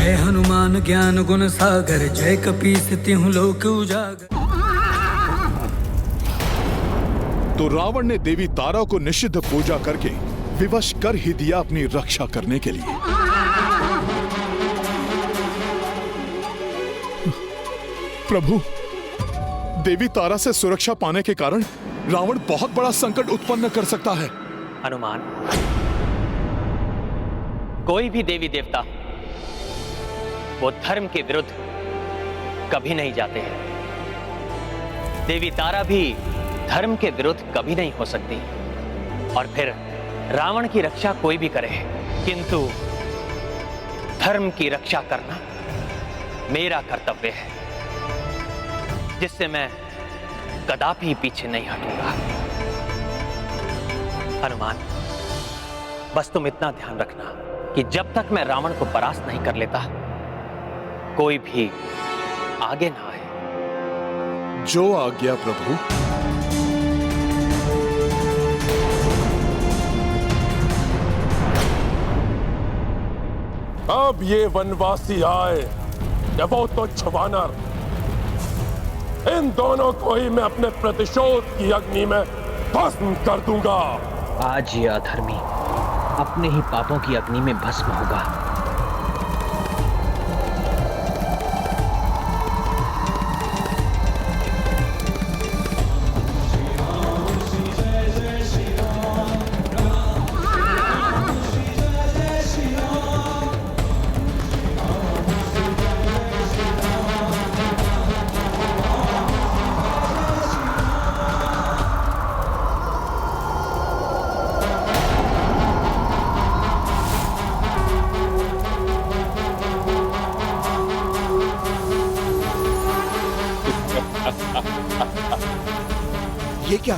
जय हनुमान ज्ञान गुण सागर, जय कपीस तिहुँ लोक उजागर। तो रावण ने देवी तारा को निषिद्ध पूजा करके विवश कर ही दिया अपनी रक्षा करने के लिए। प्रभु, देवी तारा से सुरक्षा पाने के कारण रावण बहुत बड़ा संकट उत्पन्न कर सकता है। हनुमान, कोई भी देवी देवता वो धर्म के विरुद्ध कभी नहीं जाते हैं। देवी तारा भी धर्म के विरुद्ध कभी नहीं हो सकती। और फिर रावण की रक्षा कोई भी करे, किंतु धर्म की रक्षा करना मेरा कर्तव्य है, जिससे मैं कदापि पीछे नहीं हटूंगा। हनुमान, बस तुम इतना ध्यान रखना कि जब तक मैं रावण को परास्त नहीं कर लेता, कोई भी आगे ना आए। जो आज्ञा प्रभु। अब ये वनवासी आए या वो तुच्छ वानर, इन दोनों को ही मैं अपने प्रतिशोध की अग्नि में भस्म कर दूंगा। आज ये अधर्मी अपने ही पापों की अग्नि में भस्म होगा। ये क्या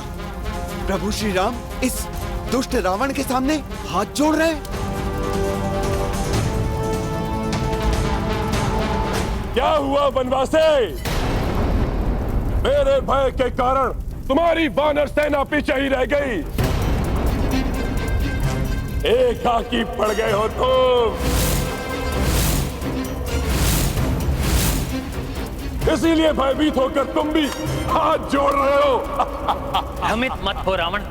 प्रभु श्री राम इस दुष्ट रावण के सामने हाथ जोड़ रहे हैं? क्या हुआ वनवासी? मेरे भय के कारण तुम्हारी वानर सेना पीछे ही रह गई। एकाकी पड़ गए हो तुम, इसीलिए भयभीत होकर तुम भी हाथ जोड़ रहे हो। भ्रमित मत हो रावण,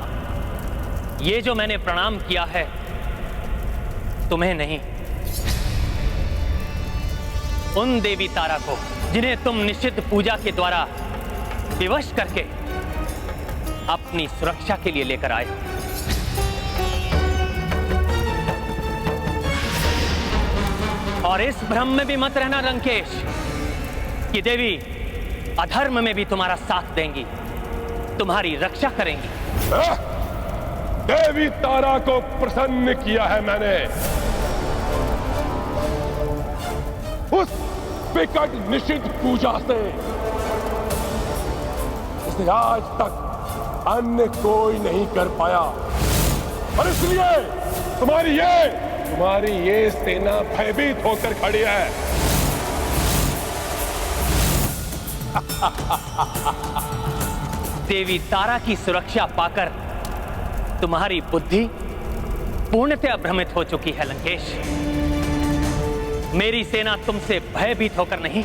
ये जो मैंने प्रणाम किया है तुम्हें नहीं, उन देवी तारा को जिन्हें तुम निषिद्ध पूजा के द्वारा विवश करके अपनी सुरक्षा के लिए लेकर आए। और इस भ्रम में भी मत रहना लंकेश कि देवी अधर्म में भी तुम्हारा साथ देंगी, तुम्हारी रक्षा करेंगी। देवी तारा को प्रसन्न किया है मैंने। उस विकट निषिद्ध पूजा से इसे आज तक अन्य कोई नहीं कर पाया, और इसलिए तुम्हारी ये सेना भयभीत होकर खड़ी है। देवी तारा की सुरक्षा पाकर तुम्हारी बुद्धि पूर्णतया भ्रमित हो चुकी है लंकेश। मेरी सेना तुमसे भयभीत होकर नहीं,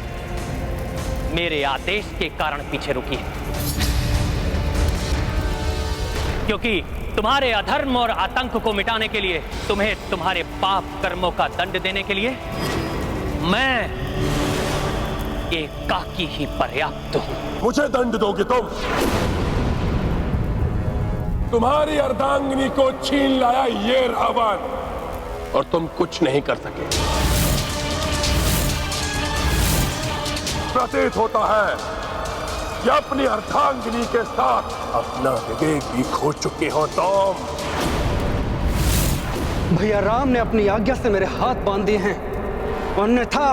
मेरे आदेश के कारण पीछे रुकी है, क्योंकि तुम्हारे अधर्म और आतंक को मिटाने के लिए, तुम्हें तुम्हारे पाप कर्मों का दंड देने के लिए मैं एकाकी ही पर्याप्त हूं। मुझे दंड दोगे तुम? तुम्हारी अर्धांगिनी को छीन लाया ये रावण, और तुम कुछ नहीं कर सके। प्रतीत होता है कि अपनी अर्धांगिनी के साथ अपना विवेक भी खो चुके हो तुम। भैया राम ने अपनी आज्ञा से मेरे हाथ बांध दिए हैं, अन्यथा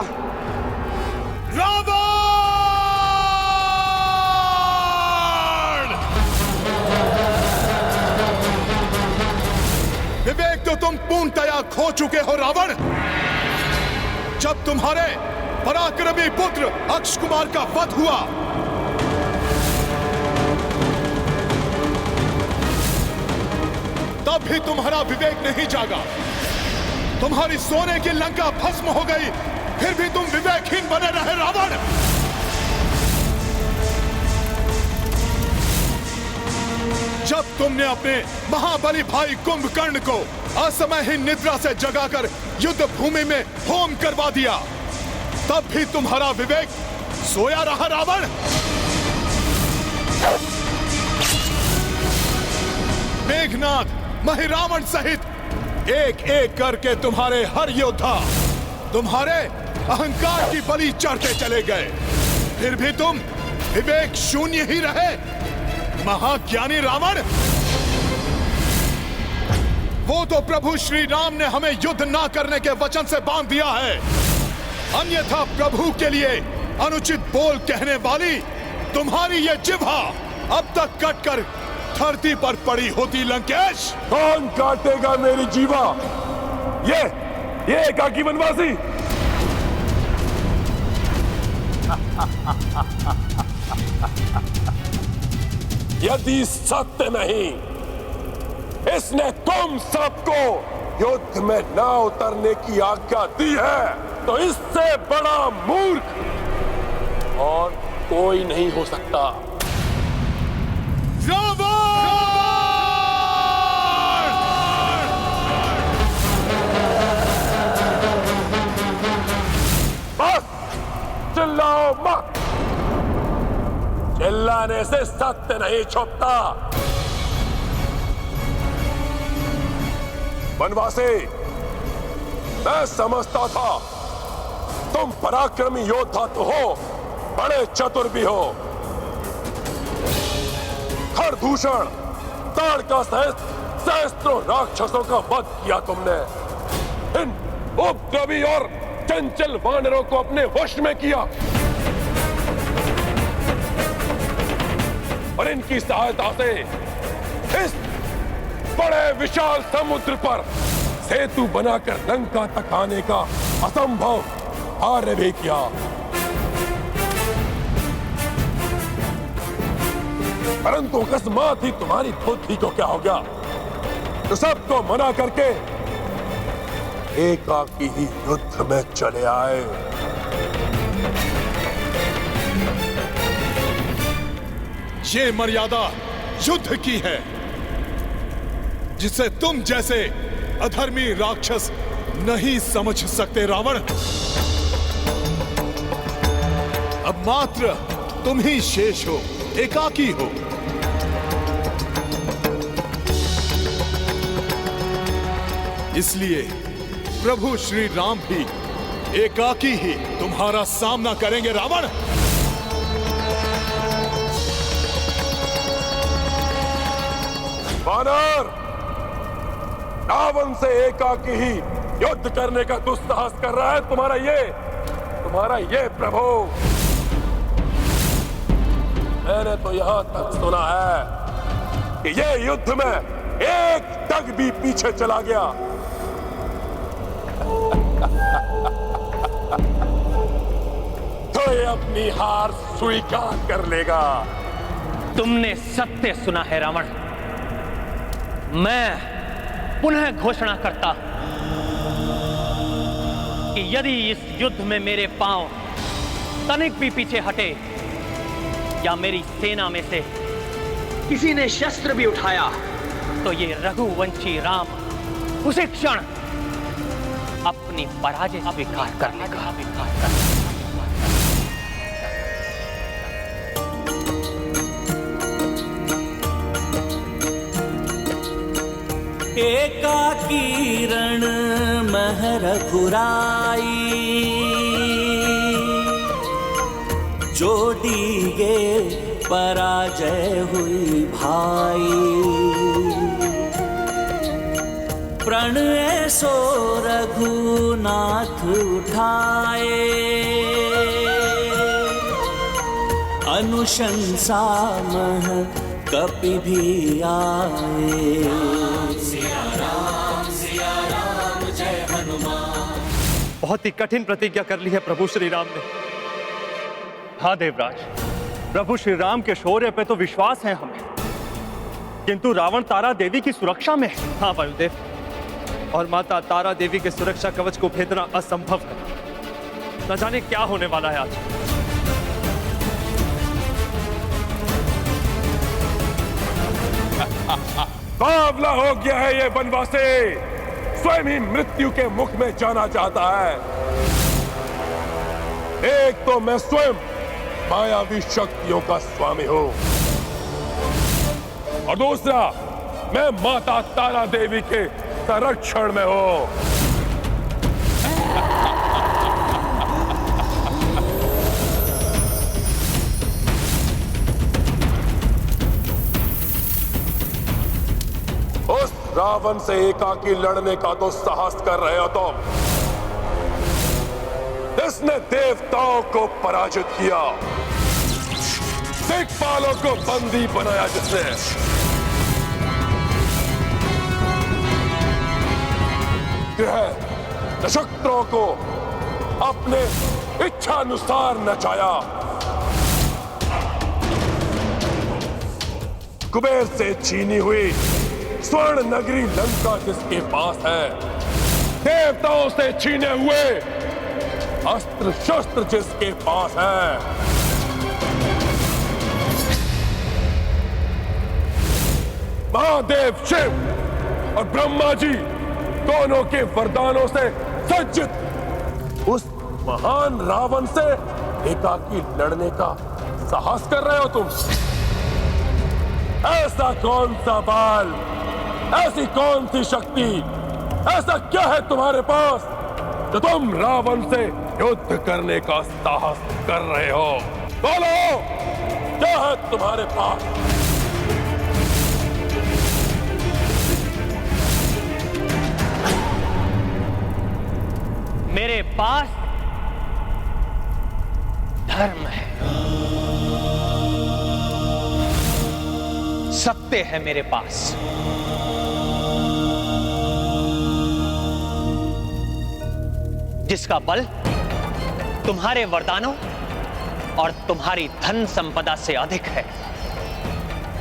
विवेक तो तुम पूर्णतया खो चुके हो रावण। जब तुम्हारे पराक्रमी पुत्र अक्ष कुमार का वध हुआ, तब भी तुम्हारा विवेक नहीं जागा। तुम्हारी सोने की लंका भस्म हो गई, फिर चैन बने रहे रावण। जब तुमने अपने महाबली भाई कुंभकर्ण को असमय ही निद्रा से जगाकर युद्ध भूमि में होम करवा दिया, तब भी तुम्हारा विवेक सोया रहा रावण। मेघनाद, महिरावण सहित एक एक करके तुम्हारे हर योद्धा तुम्हारे अहंकार की बलि चढ़ते चले गए, फिर भी तुम विवेक शून्य ही रहे। महाज्ञानी रावण, वो तो प्रभु श्री राम ने हमें युद्ध ना करने के वचन से बांध दिया है, अन्यथा प्रभु के लिए अनुचित बोल कहने वाली तुम्हारी ये जिह्वा अब तक कटकर धरती पर पड़ी होती। लंकेश, कौन काटेगा मेरी जीवा? ये एकाकी वनवासी। यदि सत्य नहीं इसने तुम सबको युद्ध में न उतरने की आज्ञा दी है, तो इससे बड़ा मूर्ख और कोई नहीं हो सकता। बस चिल्लाओ मत, चिल्लाने से सत्य नहीं छुपता। वनवासी, मैं समझता था तुम पराक्रमी योद्धा तो हो, बड़े चतुर भी हो। खरदूषण, ताड़का सहित सहस्त्रों राक्षसों का वध किया तुमने। इन उपद्रवी और चंचल वानरों को अपने वश में किया और इनकी सहायता से इस बड़े विशाल समुद्र पर सेतु बनाकर लंका तक आने का असंभव कार्य भी किया। परंतु अकस्मात ही तुम्हारी बुद्धि को क्या हो गया, तो सबको मना करके एकाकी ही युद्ध में चले आए। ये मर्यादा युद्ध की है, जिसे तुम जैसे अधर्मी राक्षस नहीं समझ सकते रावण। अब मात्र तुम ही शेष हो, एकाकी हो। इसलिए प्रभु श्री राम भी एकाकी ही तुम्हारा सामना करेंगे रावण। वानर, रावण से एकाकी ही युद्ध करने का दुस्साहस कर रहा है तुम्हारा ये प्रभु। मैंने तो यहां तक सुना है कि ये युद्ध में एक टग भी पीछे चला गया तो ये अपनी हार स्वीकार कर लेगा। तुमने सत्य सुना है रावण। मैं पुनः घोषणा करता कि यदि इस युद्ध में मेरे पांव तनिक भी पीछे हटे या मेरी सेना में से किसी ने शस्त्र भी उठाया, तो ये रघुवंशी राम उसी क्षण अपनी पराजय स्वीकार कर लेगा। एकाकी रण मह रघुराई, जोड़ी गे पराजय हुई भाई। प्रण सो रघुनाथ उठाए, अनुशंसा मह कपि भी आए। बहुत ही कठिन प्रतिज्ञा कर ली है प्रभु श्री राम ने। हाँ देवराज, प्रभु श्री राम के शौर्य पे तो विश्वास है हमें, किंतु रावण तारा देवी की सुरक्षा में है। हाँ वायुदेव, और माता तारा देवी के सुरक्षा कवच को भेदना असंभव है। न जाने क्या होने वाला है आज। बावला हो गया है ये बनवासी, स्वयं ही मृत्यु के मुख में जाना चाहता है। एक तो मैं स्वयं मायावी शक्तियों का स्वामी हूं, और दूसरा मैं माता तारा देवी के संरक्षण में हूं। उस रावण से एकाकी लड़ने का तो साहस कर रहे हो तुम। इसने देवताओं को पराजित किया, दिक्पालों को बंदी बनाया, जिसने ग्रह नक्षत्रों को अपने इच्छानुसार नचाया, कुबेर से छीनी हुई स्वर्ण नगरी लंका जिसके पास है, देवताओं से छीने हुए अस्त्र शस्त्र जिसके पास है, महादेव शिव और ब्रह्मा जी दोनों के वरदानों से सज्जित उस महान रावण से एकाकी लड़ने का साहस कर रहे हो तुम। ऐसा कौन सा बाल, ऐसी कौन सी शक्ति, ऐसा क्या है तुम्हारे पास तो तुम रावण से युद्ध करने का साहस कर रहे हो? बोलो, क्या है तुम्हारे पास? मेरे पास धर्म है, सत्य है मेरे पास। जिसका बल तुम्हारे वरदानों और तुम्हारी धन संपदा से अधिक है,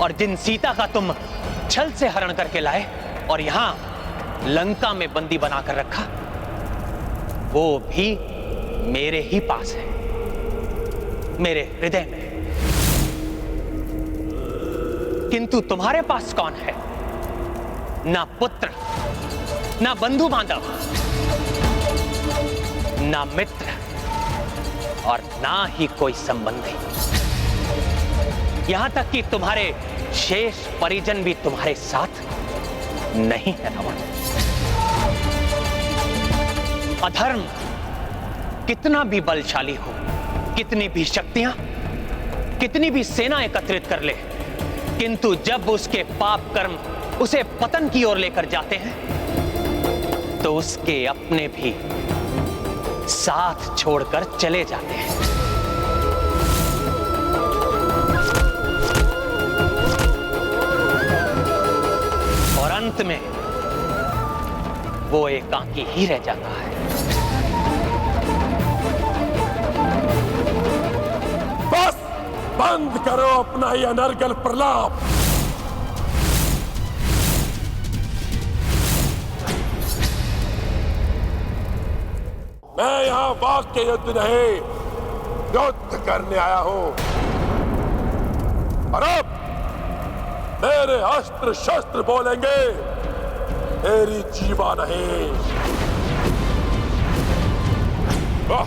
और जिन सीता का तुम छल से हरण करके लाए और यहां लंका में बंदी बनाकर रखा, वो भी मेरे ही पास है, मेरे हृदय में। किंतु तुम्हारे पास कौन है? ना पुत्र, ना बंधु बांधव, ना मित्र, और ना ही कोई संबंधी। यहां तक कि तुम्हारे शेष परिजन भी तुम्हारे साथ नहीं है रावण। अधर्म कितना भी बलशाली हो, कितनी भी शक्तियां, कितनी भी सेना एकत्रित कर ले, किंतु जब उसके पाप कर्म उसे पतन की ओर लेकर जाते हैं तो उसके अपने भी साथ छोड़कर चले जाते हैं। और अंत में वो एकाकी ही रह जाता है। बस बंद करो अपना ये अनर्गल प्रलाप। मैं यहां वाक्य युद्ध नहीं, युद्ध करने आया हूं, और अब मेरे अस्त्र शस्त्र बोलेंगे, तेरी जीवा नहीं। वाह!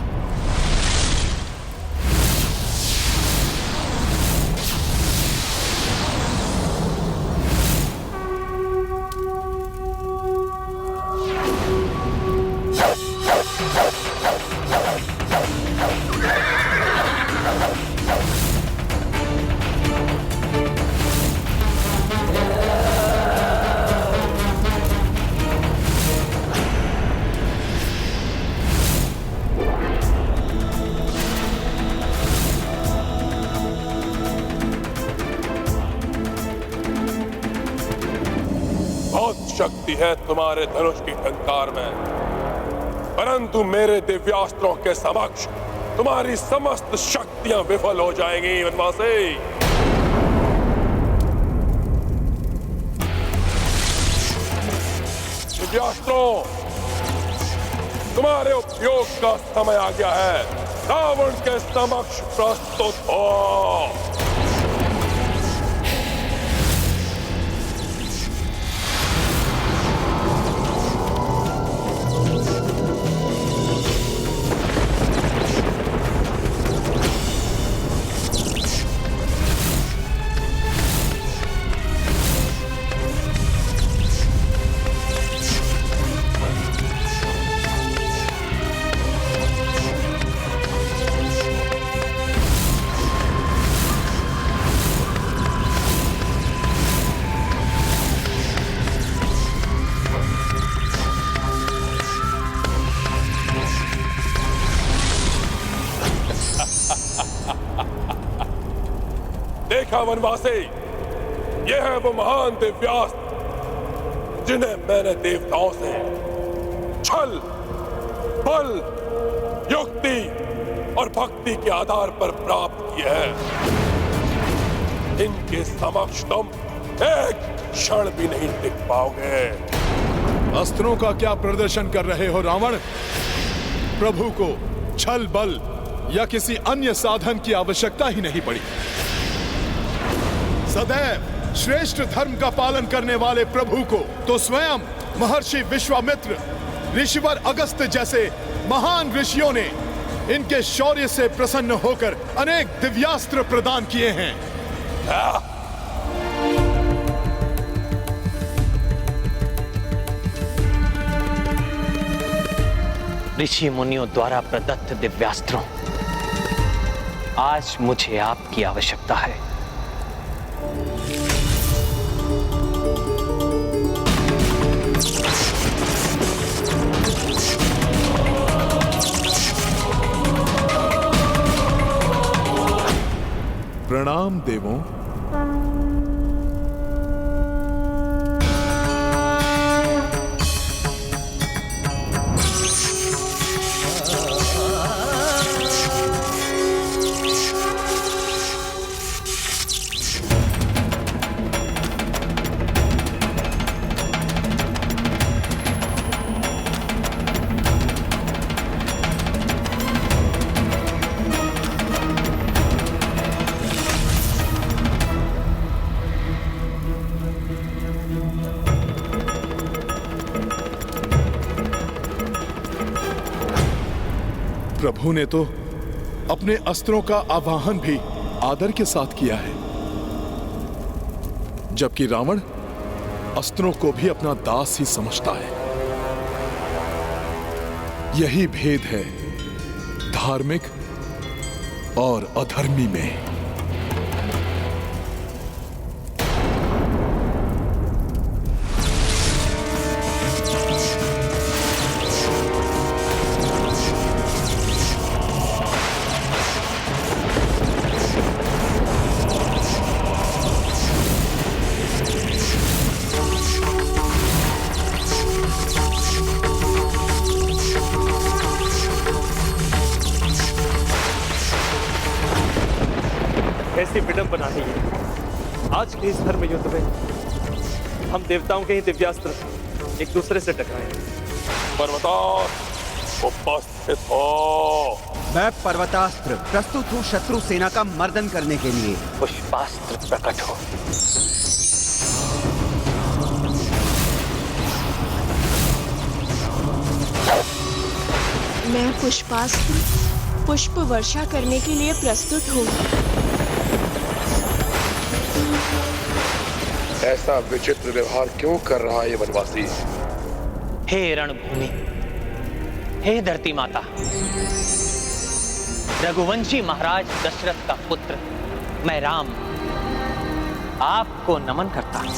शक्ति है तुम्हारे धनुष की टंकार में, परंतु मेरे दिव्यास्त्रों के समक्ष तुम्हारी समस्त शक्तियां विफल हो जाएंगी वनवासी। दिव्यास्त्रों, तुम्हारे उपयोग का समय आ गया है। रावण के समक्ष प्रस्तुत हो। देखा वनवासी, ये है वो महान दिव्यास्त्र जिन्हें मैंने देवताओं से छल, बल, युक्ति और भक्ति के आधार पर प्राप्त किए हैं। इनके समक्ष तुम एक क्षण भी नहीं टिक पाओगे। अस्त्रों का क्या प्रदर्शन कर रहे हो रावण? प्रभु को छल, बल या किसी अन्य साधन की आवश्यकता ही नहीं पड़ी। सदैव श्रेष्ठ धर्म का पालन करने वाले प्रभु को तो स्वयं महर्षि विश्वामित्र, ऋषिवर अगस्त्य जैसे महान ऋषियों ने इनके शौर्य से प्रसन्न होकर अनेक दिव्यास्त्र प्रदान किए हैं। ऋषि मुनियों द्वारा प्रदत्त दिव्यास्त्रों, आज मुझे आपकी आवश्यकता है। प्रणाम देवों। प्रभु ने तो अपने अस्त्रों का आवाहन भी आदर के साथ किया है, जबकि रावण अस्त्रों को भी अपना दास ही समझता है। यही भेद है धार्मिक और अधर्मी में। ऐसी विडंबना है ये। आज के इस धर्म युद्ध में हम देवताओं के ही दिव्यास्त्र एक दूसरे से टकराए। पर्वतास्त्र उपस्थित हो। मैं पर्वतास्त्र प्रस्तुत हूँ शत्रु सेना का मर्दन करने के लिए। पुष्पास्त्र प्रकट हो। मैं पुष्पास्त्र पुष्प वर्षा करने के लिए प्रस्तुत हूँ। ऐसा विचित्र व्यवहार क्यों कर रहा है ये वनवासी? हे रणभूमि, हे धरती माता, रघुवंशी महाराज दशरथ का पुत्र मैं राम आपको नमन करता हूं।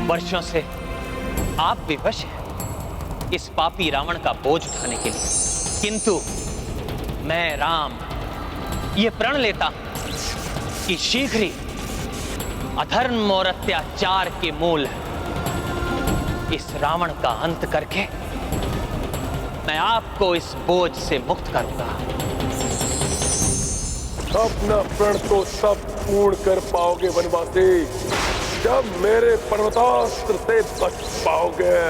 वर्षों से आप विवश हैं इस पापी रावण का बोझ उठाने के लिए, किंतु मैं राम ये प्रण लेता हूं कि शीघ्र ही अधर्म और अत्याचार के मूल इस रावण का अंत करके मैं आपको इस बोझ से मुक्त करूंगा। अपना प्रण तो सब पूर्ण कर पाओगे वनवासी, जब मेरे पर्वतास्त्र से बच पाओगे।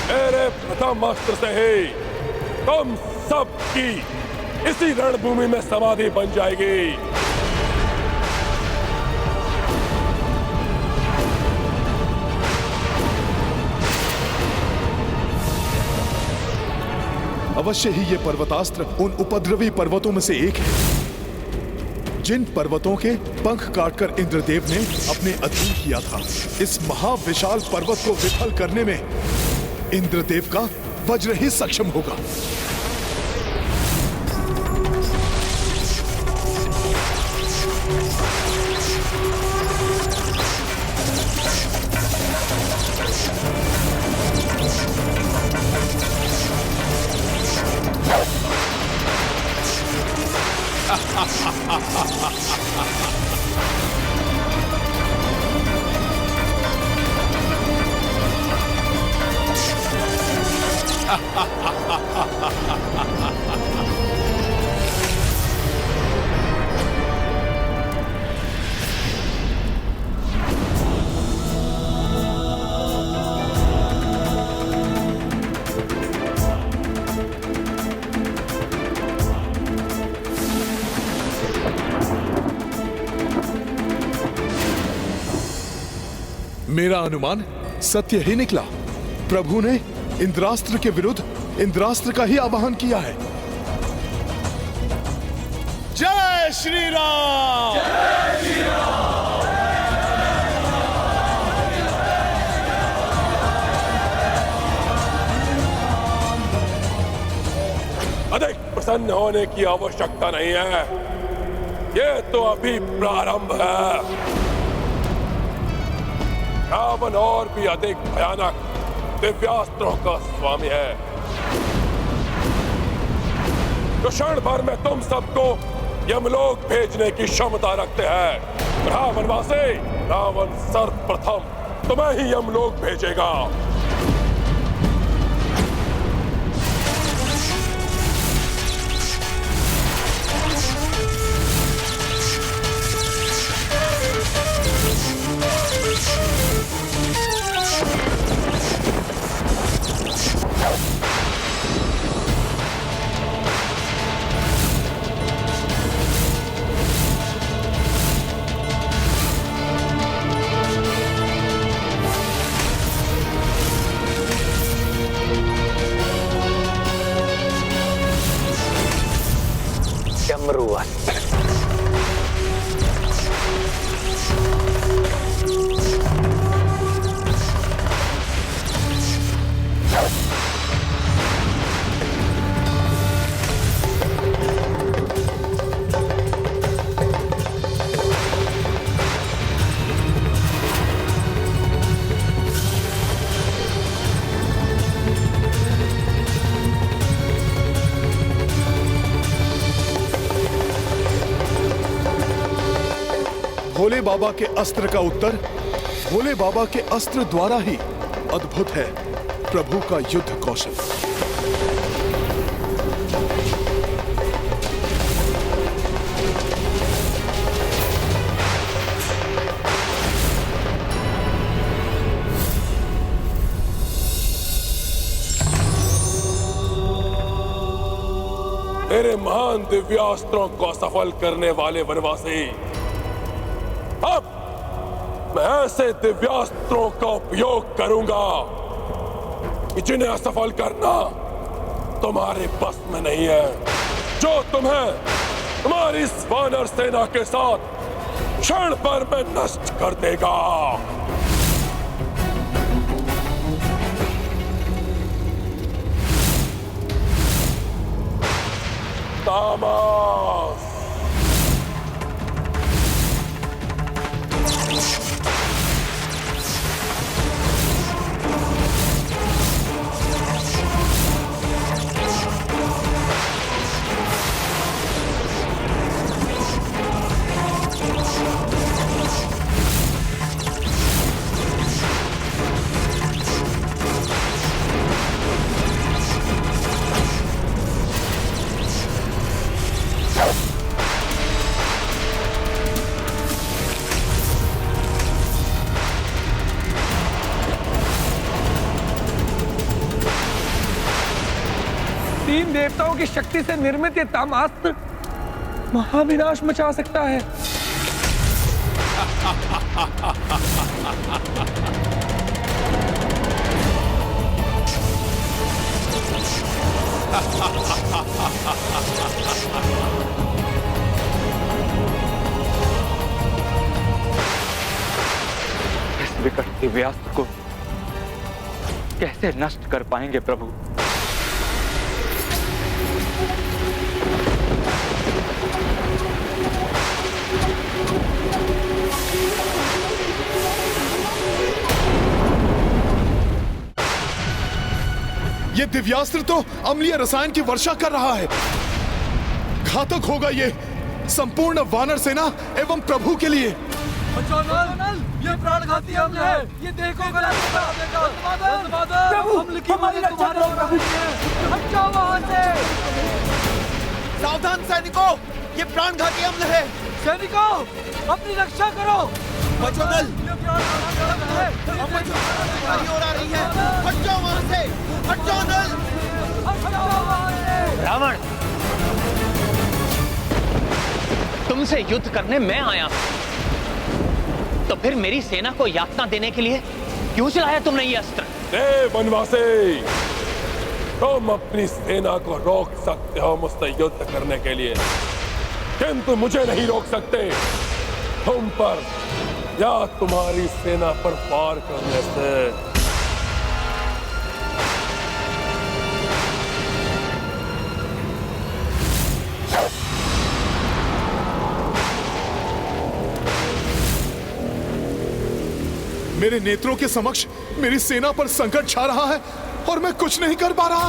मेरे प्रथम अस्त्र से ही तुम सबकी इसी रणभूमि में समाधि बन जाएगी। अवश्य ही ये पर्वतास्त्र उन उपद्रवी पर्वतों में से एक है जिन पर्वतों के पंख काटकर इंद्रदेव ने अपने अधीन किया था। इस महाविशाल पर्वत को विफल करने में इंद्रदेव का वज्र ही सक्षम होगा। मेरा अनुमान सत्य ही निकला। प्रभु ने इंद्रास्त्र के विरुद्ध इंद्रास्त्र का ही आवाहन किया है। जय श्री राम! जय श्री राम! अधिक प्रसन्न होने की आवश्यकता नहीं है, ये तो अभी प्रारंभ है। रावण और भी अधिक भयानक दिव्यास्त्रों का स्वामी है, जो क्षण भर में तुम सबको यमलोक भेजने की क्षमता रखते हैं। रावणवासी, रावण सर्वप्रथम तुम्हें ही यमलोक भेजेगा। भोले बाबा के अस्त्र का उत्तर भोले बाबा के अस्त्र द्वारा ही अद्भुत है प्रभु का युद्ध कौशल। मेरे महान दिव्यास्त्रों को सफल करने वाले वनवासी, अब मैं ऐसे दिव्यास्त्रों का उपयोग करूंगा कि जिन्हें असफल करना तुम्हारे बस में नहीं है, जो तुम्हें तुम्हारी इस वानर सेना के साथ क्षण भर में नष्ट कर देगा। तामस, तीन देवताओं की शक्ति से निर्मित ये तामास्त्र महाविनाश मचा सकता है। इस विकट दिव्यास्त्र को कैसे नष्ट कर पाएंगे प्रभु? ये दिव्यास्त्र तो अम्लीय रसायन की वर्षा कर रहा है। घातक होगा ये संपूर्ण वानर सेना एवं प्रभु के लिए। ये प्राणघाती अम्ल है। ये देखो प्रभु, हमारी रक्षा करो प्रभु। हटाओ वहां से। सावधान सैनिकों, ये प्राणघाती अम्ल है। सैनिकों, अपनी रक्षा करो। बचो नल, और आ रही है। हट जाओ वहां से, हट जाओ नल। रावण, तुमसे युद्ध करने मैं आया, तो फिर मेरी सेना को यातना देने के लिए क्यों चलाया तुमने ये अस्त्र? वनवासी, तुम अपनी सेना को रोक सकते हो मुझसे युद्ध करने के लिए, किंतु मुझे नहीं रोक सकते तुम पर या तुम्हारी सेना पर वार करने से। मेरे नेत्रों के समक्ष मेरी सेना पर संकट छा रहा है और मैं कुछ नहीं कर पा रहा।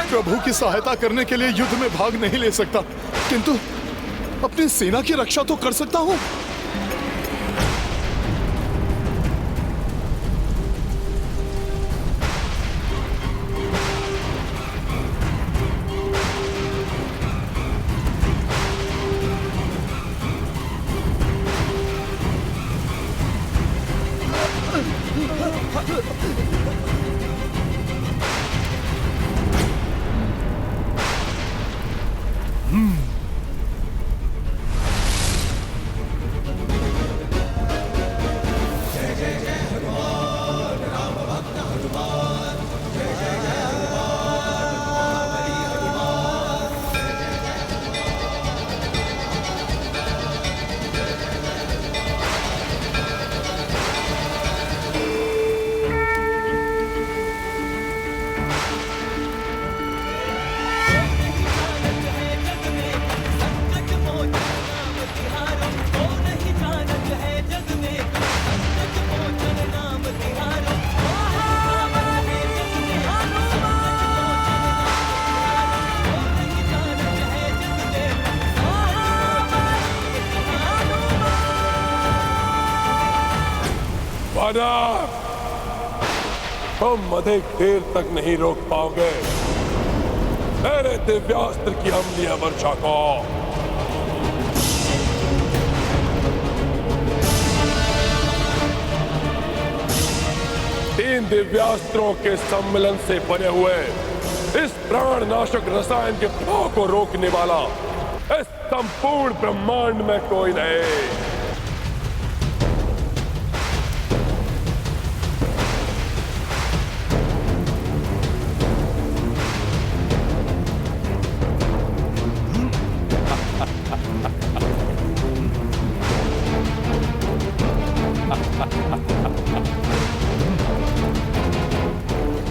प्रभु की सहायता करने के लिए युद्ध में भाग नहीं ले सकता, किंतु अपनी सेना की रक्षा तो कर सकता हूं। तुम अधिक देर तक नहीं रोक पाओगे मेरे दिव्यास्त्र की अम्लीय वर्षा को। तीन दिव्यास्त्रों के सम्मिलन से बने हुए इस प्राणनाशक रसायन के प्रभाव को रोकने वाला इस संपूर्ण ब्रह्मांड में कोई नहीं।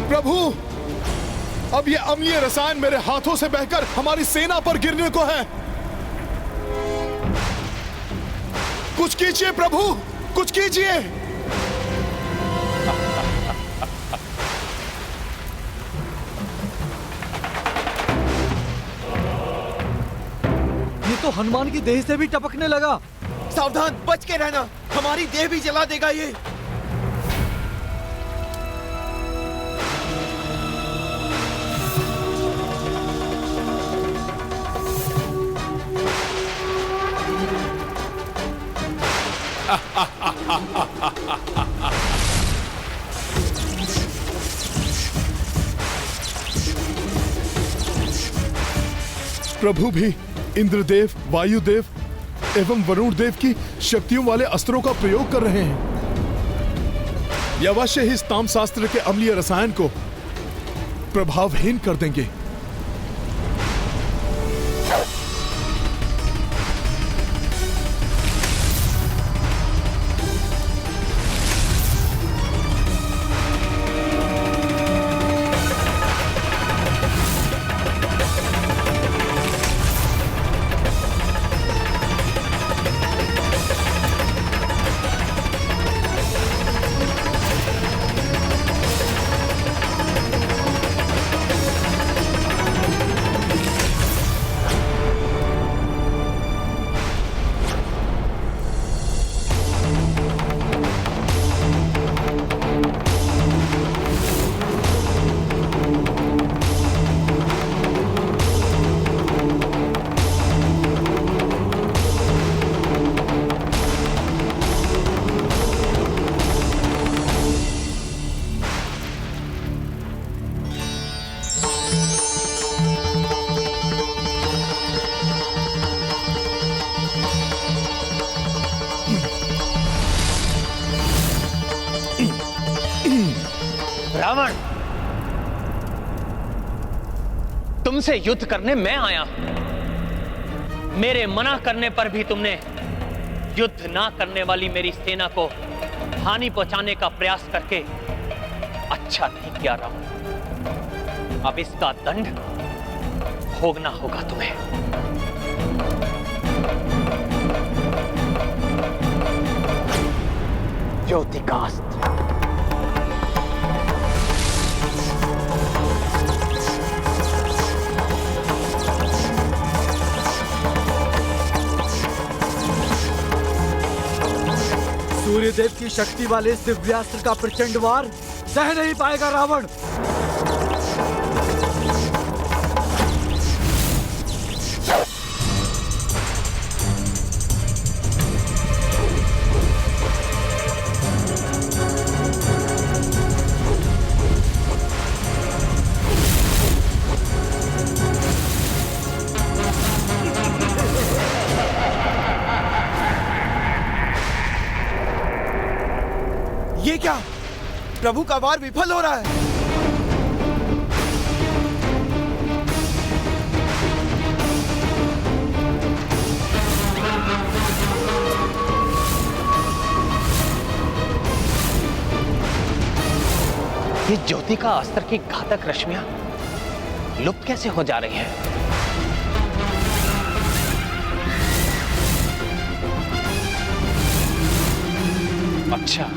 प्रभु, अब ये अम्लीय रसायन मेरे हाथों से बहकर हमारी सेना पर गिरने को है। कुछ कीजिए प्रभु, कुछ कीजिए। ये तो हनुमान की देह से भी टपकने लगा। सावधान, बच के रहना, हमारी देह भी जला देगा ये। प्रभु भी इंद्रदेव, वायुदेव एवं वरुण देव की शक्तियों वाले अस्त्रों का प्रयोग कर रहे हैं। ये अवश्य ही इस तामशास्त्र के अम्लीय रसायन को प्रभावहीन कर देंगे। रावण, तुमसे युद्ध करने मैं आया। मेरे मना करने पर भी तुमने युद्ध ना करने वाली मेरी सेना को हानि पहुंचाने का प्रयास करके अच्छा नहीं किया रावण। अब इसका दंड भोगना होगा तुम्हें। ज्योतिकास्त्र। सूर्यदेव की शक्ति वाले इस दिव्यास्त्र का प्रचंड वार सह नहीं पाएगा रावण। ये क्या? प्रभु का वार विफल हो रहा है। ये ज्योति का अस्त्र की घातक रश्मियां लुप्त कैसे हो जा रही हैं? अच्छा,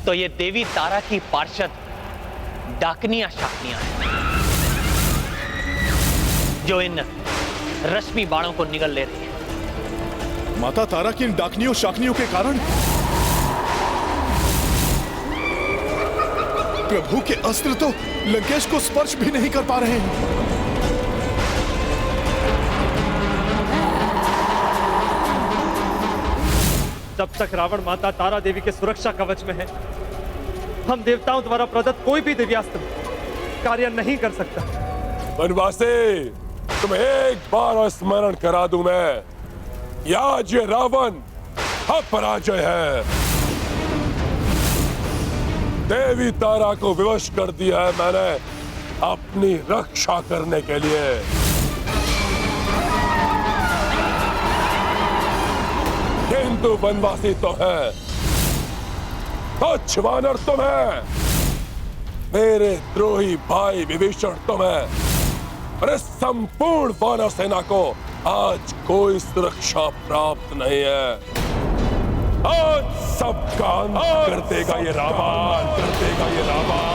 तो ये देवी तारा की पार्षद डाकनियां शाकनियां हैं जो इन रश्मि बाणों को निगल ले रही है। माता तारा की इन डाकनियों शाकनियों के कारण प्रभु के अस्त्र तो लंकेश को स्पर्श भी नहीं कर पा रहे हैं। जब तक रावण माता तारा देवी के सुरक्षा कवच में है, हम देवताओं द्वारा प्रदत्त कोई भी दिव्यास्त्र कार्य नहीं कर सकता। वनवासी, तुम्हें एक बार स्मरण करा दूं मैं, आज ये रावण अपराजय है। देवी तारा को विवश कर दिया है मैंने अपनी रक्षा करने के लिए। किंतु वनवासी तो है, तुच्छ वानर तुम है, मेरे द्रोही भाई विभीषण तुम है, और इस संपूर्ण वानर सेना को आज कोई सुरक्षा प्राप्त नहीं है। आज सबका अंत कर देगा ये रावण, कर देगा ये रावण।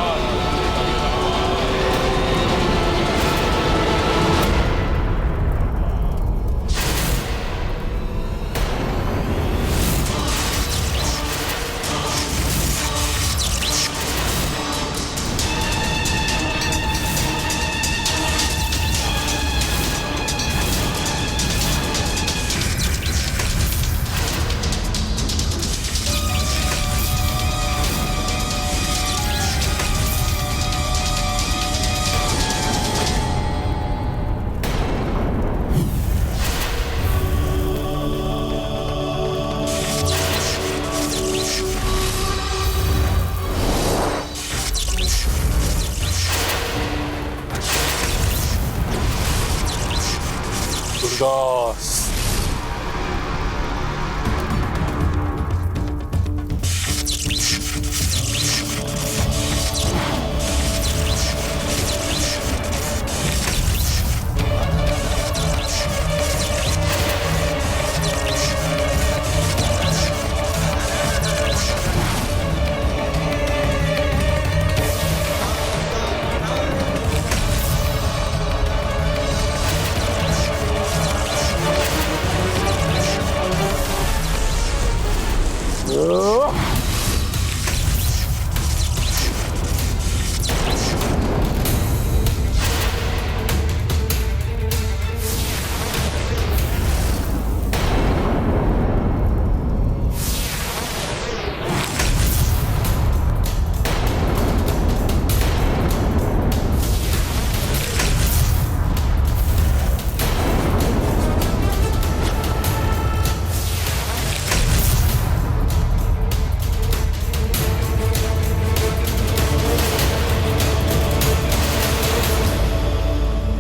उदास।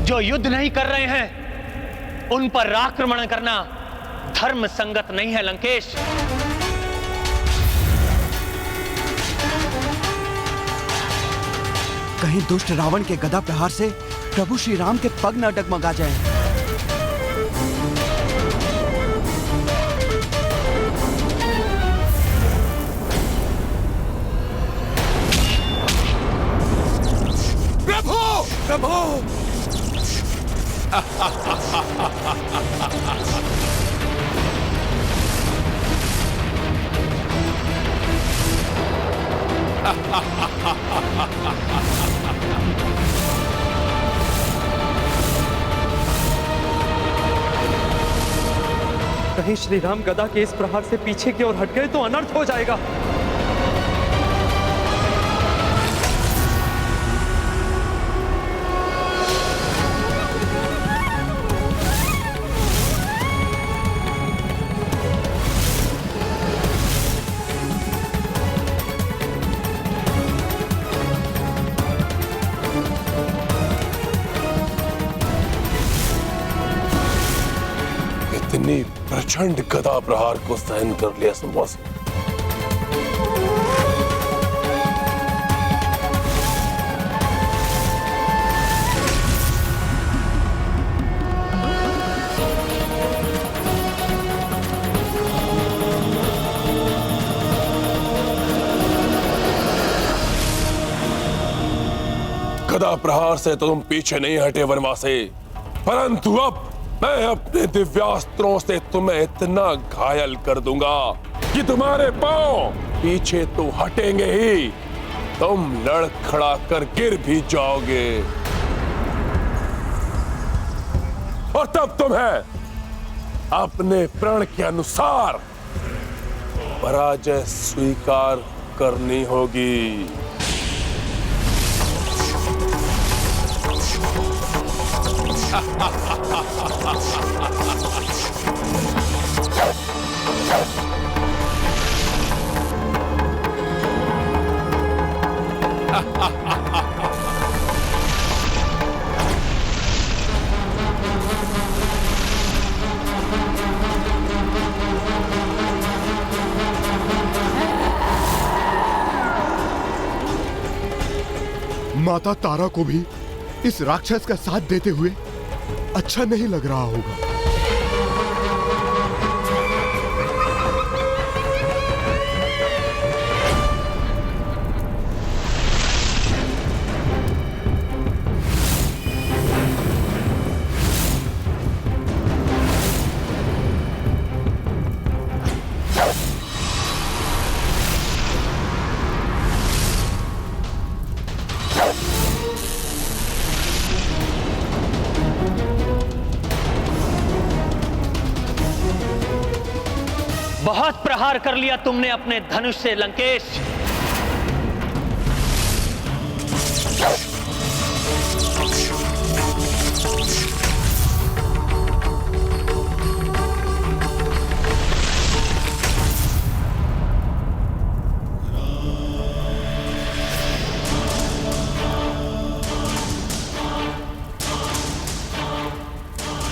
जो युद्ध नहीं कर रहे हैं उन पर आक्रमण करना धर्म संगत नहीं है लंकेश। कहीं दुष्ट रावण के गदा प्रहार से प्रभु श्री राम के पग न डगमगा जाएं। प्रभु प्रभु कहीं श्री राम गदा के इस प्रहार से पीछे की ओर हट गए तो अनर्थ हो जाएगा। इतनी प्रचंड गदा प्रहार को सहन कर लिया संभव। गदा प्रहार से तो तुम पीछे नहीं हटे वनवासी, परंतु अब मैं अपने दिव्यास्त्रों से तुम्हें इतना घायल कर दूंगा कि तुम्हारे पांव पीछे तो हटेंगे ही, तुम लड़खड़ा कर गिर भी जाओगे और तब तुम्हें अपने प्रण के अनुसार पराजय स्वीकार करनी होगी। माता तारा को भी इस राक्षस का साथ देते हुए अच्छा नहीं लग रहा होगा। बहुत प्रहार कर लिया तुमने अपने धनुष से लंकेश।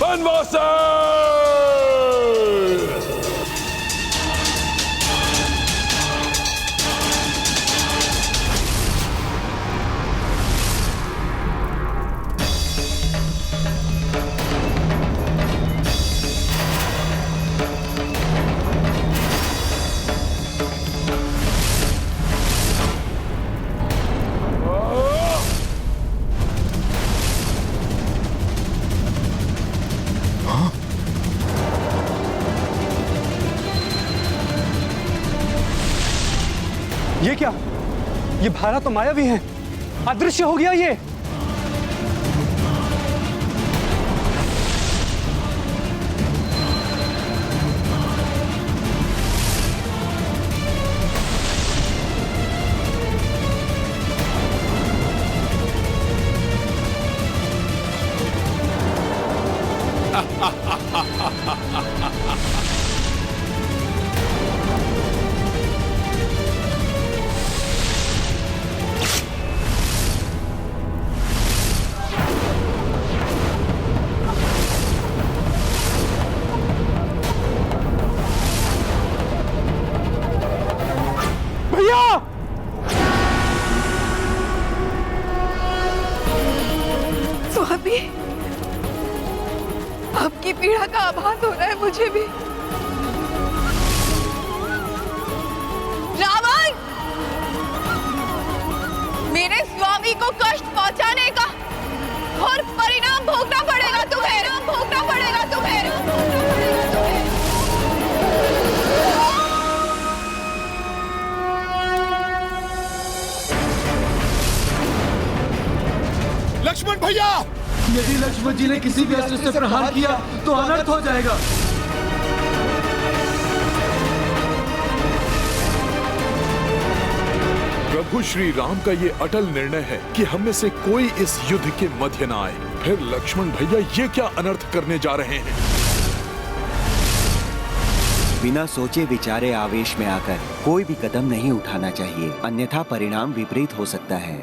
वनवासी। ये क्या? ये भाला तो मायावी है, अदृश्य हो गया ये। स्वामी, आपकी पीड़ा का आभास हो रहा है मुझे भी। रावण, मेरे स्वामी को कष्ट पहुंचाने का और परिणाम भोगना पड़ेगा तुम्हें, भोगना पड़ेगा तुम्हें। लक्ष्मण भैया, यदि लक्ष्मण जी ने किसी भी अस्त्र से प्रहार किया तो अनर्थ हो जाएगा। प्रभु श्री राम का ये अटल निर्णय है कि हम में से कोई इस युद्ध के मध्य न आए। फिर लक्ष्मण भैया ये क्या अनर्थ करने जा रहे हैं? बिना सोचे विचारे आवेश में आकर कोई भी कदम नहीं उठाना चाहिए, अन्यथा परिणाम विपरीत हो सकता है।